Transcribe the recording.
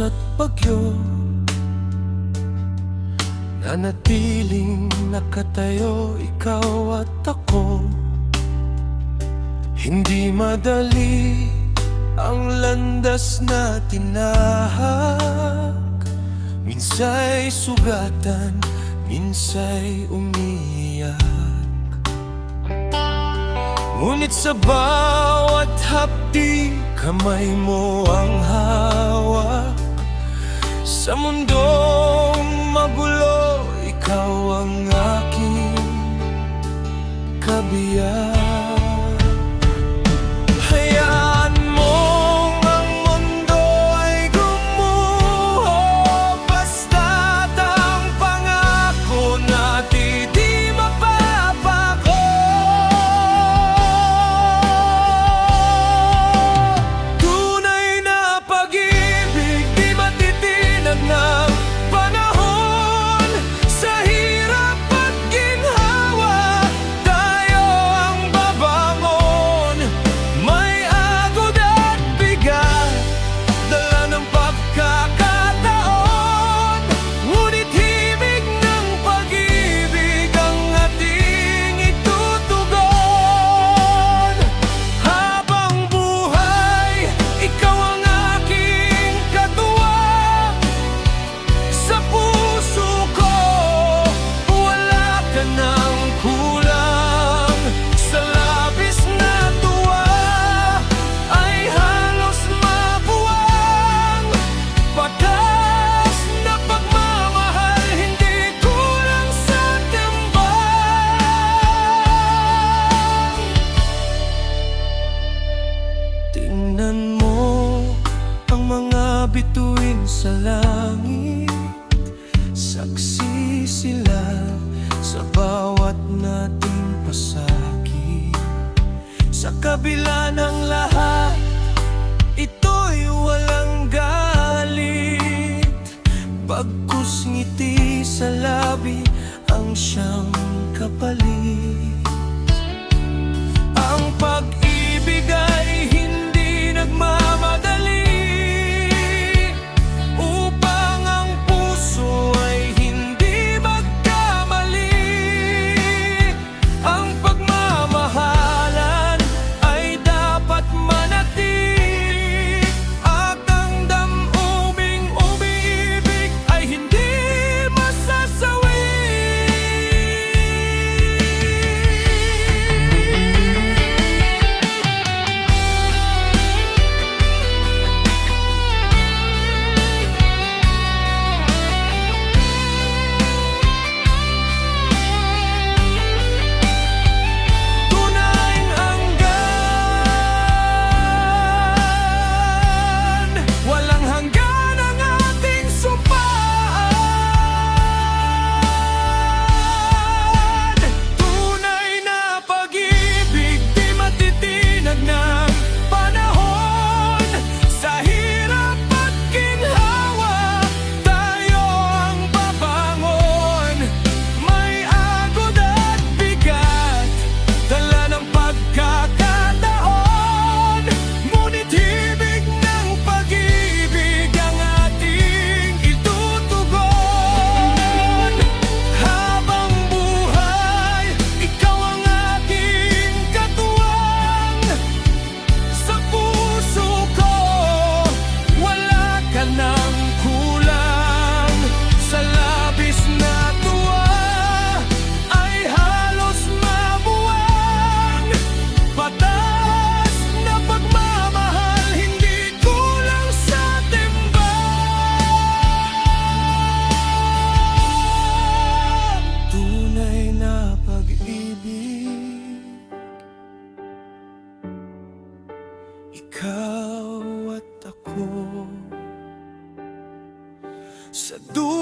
at bagyo, nanatiling nakatayo ikaw at ako. Hindi madali ang landas na tinahak, minsa'y sugatan, minsa'y umiiyak. Ngunit sa bawat hapdi, kamay mo ang hawak. Sa mundong magulo, ikaw ang aking kabiyak. Hayaan mong ang mundo ay gumuho, basta't ang pangako natin di mapapako. Tunay na pag-ibig di matitinag ng panahon. Sa hirap at ginhawa, tayo ang babangon. May agod at bigat, dala ng pagkakataon. Ngunit himig ng pag-ibig ang ating itutugon. Habang buhay, ikaw ang aking katuwang. Sa puso ko, wala ka ng kulang. Sa labis na tuwa, ay halos mabuwang. Patas na pagmamahal, hindi kulang sa timbang. Tingnan mo ang mga bituin sa langit, saksi sila sa bawat nating pasakit. Sa kabila ng lahat, ito'y walang galit. Bagkus ngiti sa labi ang siyang kapalit. Ang pag-ibig ay hindi nagmamadali, upang ang puso ay hindi magkamali. Ang pagmamahalan ay dapat manatili, at ang damubing umiibig ay hindi masasawi. Tunay hanggan, walang hanggan ang ating sumpaan. Tunay na pag-ibig di matitinag ng panahon. Sa hirap at ginhawa, tayo ang babangon. May agod at bigat, dala ng pagkakataon. Ngunit himig ng pag-ibig ang ating itutugon. Habang buhay, ikaw ang aking katuwang. Sa puso ko, wala ka ng kulang. Sa labis na tuwa, ay halos mabuwang. Patas na pagmamahal, hindi kulang sa timbang. Tunay na pag-ibig, ikaw at ako. Sa dulo